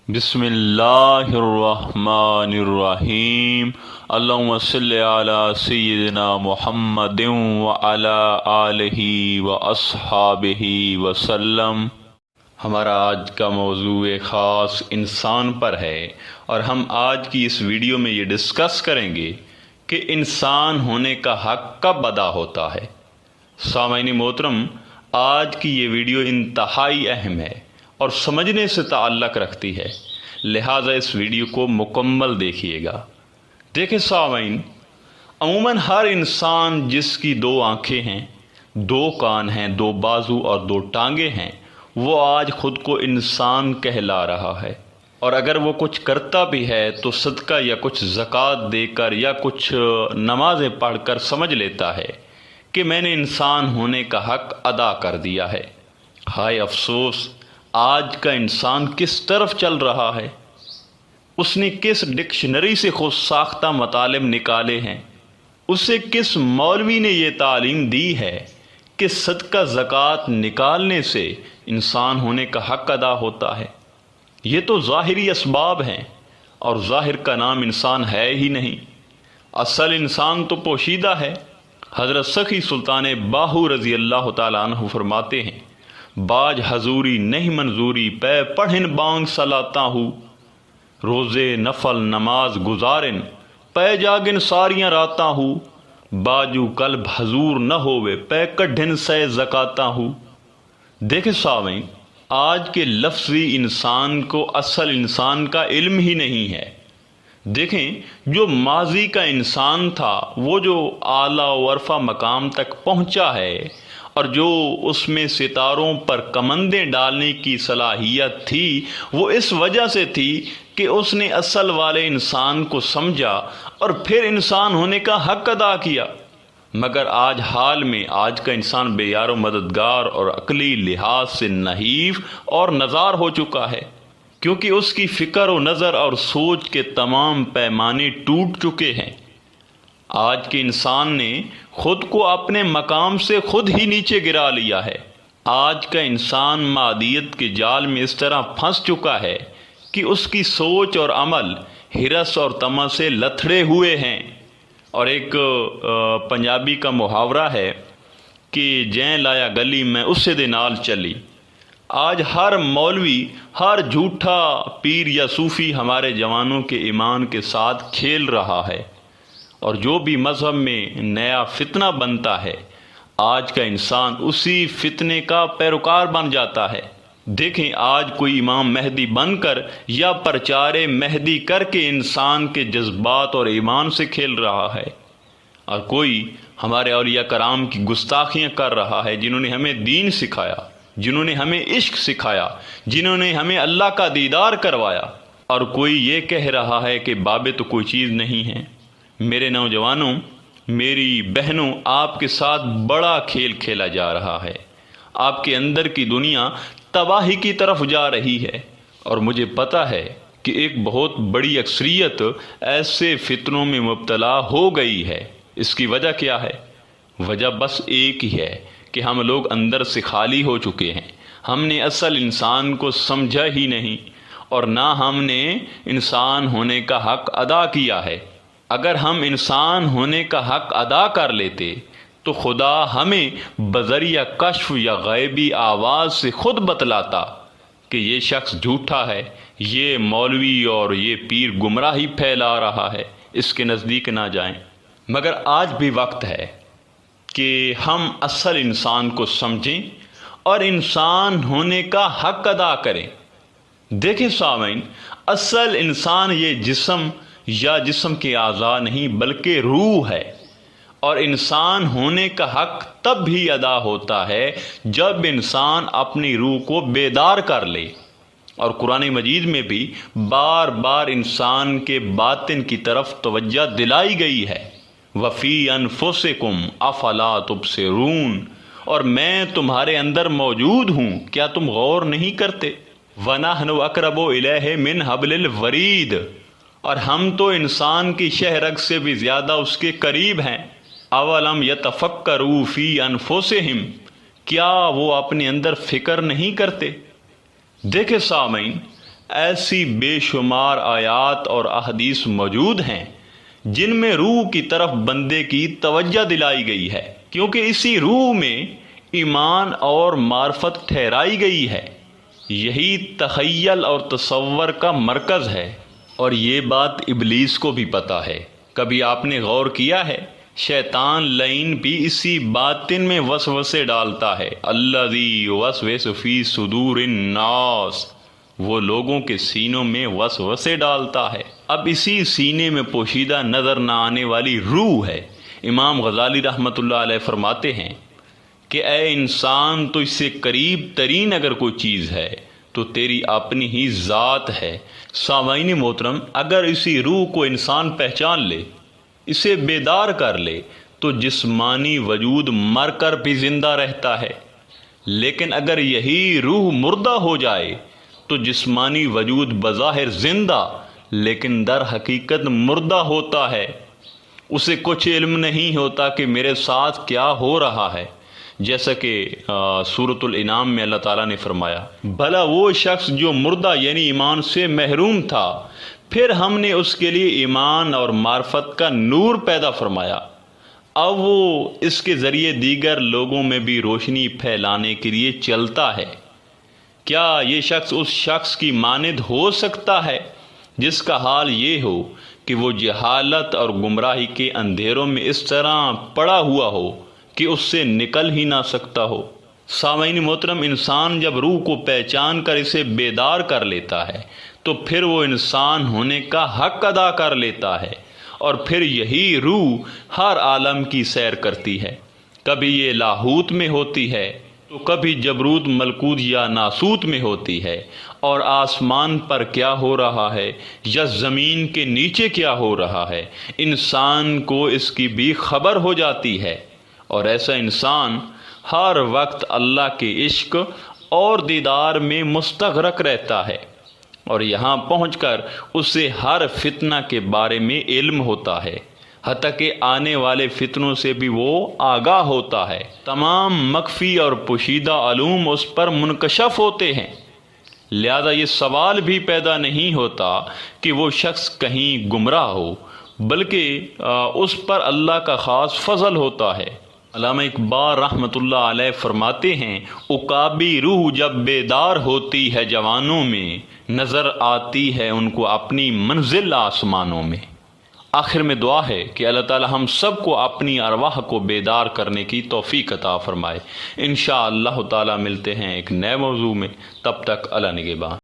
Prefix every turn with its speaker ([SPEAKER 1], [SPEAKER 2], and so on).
[SPEAKER 1] بسم اللہ الرحمن الرحیم۔ اللہم صلی علی سیدنا محمد وعلی آلہ واصحابہ وسلم۔ ہمارا آج کا موضوع خاص انسان پر ہے اور ہم آج کی اس ویڈیو میں یہ ڈسکس کریں گے کہ انسان ہونے کا حق کب ادا ہوتا ہے۔ سامعین محترم، آج کی یہ ویڈیو انتہائی اہم ہے اور سمجھنے سے تعلق رکھتی ہے، لہٰذا اس ویڈیو کو مکمل دیکھیے گا۔ دیکھیں سامعین، عموماً ہر انسان جس کی 2 آنکھیں ہیں، 2 کان ہیں، 2 بازو اور 2 ٹانگیں ہیں، وہ آج خود کو انسان کہلا رہا ہے، اور اگر وہ کچھ کرتا بھی ہے تو صدقہ یا کچھ زکوٰۃ دے کر یا کچھ نمازیں پڑھ کر سمجھ لیتا ہے کہ میں نے انسان ہونے کا حق ادا کر دیا ہے۔ ہائے افسوس، آج کا انسان کس طرف چل رہا ہے؟ اس نے کس ڈکشنری سے خود ساختہ مطالب نکالے ہیں؟ اسے کس مولوی نے یہ تعلیم دی ہے کہ صدقہ زکوٰۃ نکالنے سے انسان ہونے کا حق ادا ہوتا ہے؟ یہ تو ظاہری اسباب ہیں، اور ظاہر کا نام انسان ہے ہی نہیں۔ اصل انسان تو پوشیدہ ہے۔ حضرت سخی سلطان باہو رضی اللہ تعالیٰ عنہ فرماتے ہیں، باج حضوری نہیں منظوری پے پڑھن بانگ سلاتا ہوں، روزے نفل نماز گزارن پے جاگن ساریاں راتا ہوں، باجو قلب حضور نہ ہوئے پے کڈھن سے زکاتا ہوں۔ دیکھیں سامعین، آج کے لفظی انسان کو اصل انسان کا علم ہی نہیں ہے۔ دیکھیں، جو ماضی کا انسان تھا، وہ جو اعلیٰ و عرفہ مقام تک پہنچا ہے اور جو اس میں ستاروں پر کمندیں ڈالنے کی صلاحیت تھی، وہ اس وجہ سے تھی کہ اس نے اصل والے انسان کو سمجھا اور پھر انسان ہونے کا حق ادا کیا۔ مگر آج حال میں آج کا انسان بے یار و مددگار اور عقلی لحاظ سے نحیف اور نزار ہو چکا ہے، کیونکہ اس کی فکر و نظر اور سوچ کے تمام پیمانے ٹوٹ چکے ہیں۔ آج کے انسان نے خود کو اپنے مقام سے خود ہی نیچے گرا لیا ہے۔ آج کا انسان مادیت کے جال میں اس طرح پھنس چکا ہے کہ اس کی سوچ اور عمل ہرس اور طمع سے لتھڑے ہوئے ہیں۔ اور ایک پنجابی کا محاورہ ہے کہ جیں لایا گلی میں اسے دے نال چلی۔ آج ہر مولوی، ہر جھوٹا پیر یا صوفی ہمارے جوانوں کے ایمان کے ساتھ کھیل رہا ہے، اور جو بھی مذہب میں نیا فتنہ بنتا ہے، آج کا انسان اسی فتنے کا پیروکار بن جاتا ہے۔ دیکھیں، آج کوئی امام مہدی بن کر یا پرچار مہدی کر کے انسان کے جذبات اور ایمان سے کھیل رہا ہے، اور کوئی ہمارے اولیاء کرام کی گستاخیاں کر رہا ہے، جنہوں نے ہمیں دین سکھایا، جنہوں نے ہمیں عشق سکھایا، جنہوں نے ہمیں اللہ کا دیدار کروایا، اور کوئی یہ کہہ رہا ہے کہ بابے تو کوئی چیز نہیں ہے۔ میرے نوجوانوں، میری بہنوں، آپ کے ساتھ بڑا کھیل کھیلا جا رہا ہے۔ آپ کے اندر کی دنیا تباہی کی طرف جا رہی ہے، اور مجھے پتہ ہے کہ ایک بہت بڑی اکثریت ایسے فتنوں میں مبتلا ہو گئی ہے۔ اس کی وجہ کیا ہے؟ وجہ بس ایک ہی ہے کہ ہم لوگ اندر سے خالی ہو چکے ہیں۔ ہم نے اصل انسان کو سمجھا ہی نہیں، اور نہ ہم نے انسان ہونے کا حق ادا کیا ہے۔ اگر ہم انسان ہونے کا حق ادا کر لیتے تو خدا ہمیں بذریعہ کشف یا غیبی آواز سے خود بتلاتا کہ یہ شخص جھوٹا ہے، یہ مولوی اور یہ پیر گمراہی پھیلا رہا ہے، اس کے نزدیک نہ جائیں۔ مگر آج بھی وقت ہے کہ ہم اصل انسان کو سمجھیں اور انسان ہونے کا حق ادا کریں۔ دیکھیں سامعین، اصل انسان یہ جسم یا جسم کے اعضاء نہیں بلکہ روح ہے، اور انسان ہونے کا حق تب بھی ادا ہوتا ہے جب انسان اپنی روح کو بیدار کر لے۔ اور قرآن مجید میں بھی بار بار انسان کے باطن کی طرف توجہ دلائی گئی ہے۔ وفی انفسکم افلا تبصرون، اور میں تمہارے اندر موجود ہوں، کیا تم غور نہیں کرتے؟ وَنَحْنُ أَقْرَبُ إِلَيْهِ مِنْ حَبْلِ الْوَرِيدِ، اور ہم تو انسان کی شہ رگ سے بھی زیادہ اس کے قریب ہیں۔ اولم یتفکروا فی انفسہم، کیا وہ اپنے اندر فکر نہیں کرتے؟ دیکھیں سامعین، ایسی بے شمار آیات اور احادیث موجود ہیں جن میں روح کی طرف بندے کی توجہ دلائی گئی ہے، کیونکہ اسی روح میں ایمان اور معرفت ٹھہرائی گئی ہے۔ یہی تخیل اور تصور کا مرکز ہے، اور یہ بات ابلیس کو بھی پتہ ہے۔ کبھی آپ نے غور کیا ہے، شیطان لعین بھی اسی باطن میں وسوسے ڈالتا ہے۔ الذی یوسوس فی صدور الناس، وہ لوگوں کے سینوں میں وسوسے ڈالتا ہے۔ اب اسی سینے میں پوشیدہ نظر نہ آنے والی روح ہے۔ امام غزالی رحمۃ اللہ علیہ فرماتے ہیں کہ اے انسان، تو اس سے قریب ترین اگر کوئی چیز ہے تو تیری اپنی ہی ذات ہے۔ سامعین محترم، اگر اسی روح کو انسان پہچان لے، اسے بیدار کر لے، تو جسمانی وجود مر کر بھی زندہ رہتا ہے۔ لیکن اگر یہی روح مردہ ہو جائے تو جسمانی وجود بظاہر زندہ لیکن در حقیقت مردہ ہوتا ہے۔ اسے کچھ علم نہیں ہوتا کہ میرے ساتھ کیا ہو رہا ہے، جیسا کہ سورۃ الانعام میں اللہ تعالیٰ نے فرمایا، بھلا وہ شخص جو مردہ یعنی ایمان سے محروم تھا، پھر ہم نے اس کے لیے ایمان اور معرفت کا نور پیدا فرمایا، اب وہ اس کے ذریعے دیگر لوگوں میں بھی روشنی پھیلانے کے لیے چلتا ہے۔ کیا یہ شخص اس شخص کی مانند ہو سکتا ہے جس کا حال یہ ہو کہ وہ جہالت اور گمراہی کے اندھیروں میں اس طرح پڑا ہوا ہو کہ اس سے نکل ہی نہ سکتا ہو؟ سامعین محترم، انسان جب روح کو پہچان کر اسے بیدار کر لیتا ہے تو پھر وہ انسان ہونے کا حق ادا کر لیتا ہے، اور پھر یہی روح ہر عالم کی سیر کرتی ہے۔ کبھی یہ لاہوت میں ہوتی ہے تو کبھی جبروت ملکوت یا ناسوت میں ہوتی ہے، اور آسمان پر کیا ہو رہا ہے یا زمین کے نیچے کیا ہو رہا ہے، انسان کو اس کی بھی خبر ہو جاتی ہے، اور ایسا انسان ہر وقت اللہ کے عشق اور دیدار میں مستغرق رہتا ہے، اور یہاں پہنچ کر اسے ہر فتنہ کے بارے میں علم ہوتا ہے، حتیٰ کہ آنے والے فتنوں سے بھی وہ آگاہ ہوتا ہے۔ تمام مخفی اور پوشیدہ علوم اس پر منکشف ہوتے ہیں، لہذا یہ سوال بھی پیدا نہیں ہوتا کہ وہ شخص کہیں گمراہ ہو، بلکہ اس پر اللہ کا خاص فضل ہوتا ہے۔ علامہ اقبال رحمۃ اللہ علیہ فرماتے ہیں، عقابی روح جب بیدار ہوتی ہے جوانوں میں، نظر آتی ہے ان کو اپنی منزل آسمانوں میں۔ آخر میں دعا ہے کہ اللہ تعالی ہم سب کو اپنی ارواح کو بیدار کرنے کی توفیق عطا فرمائے۔ انشاءاللہ تعالی ملتے ہیں ایک نئے موضوع میں، تب تک اللہ نگہبان۔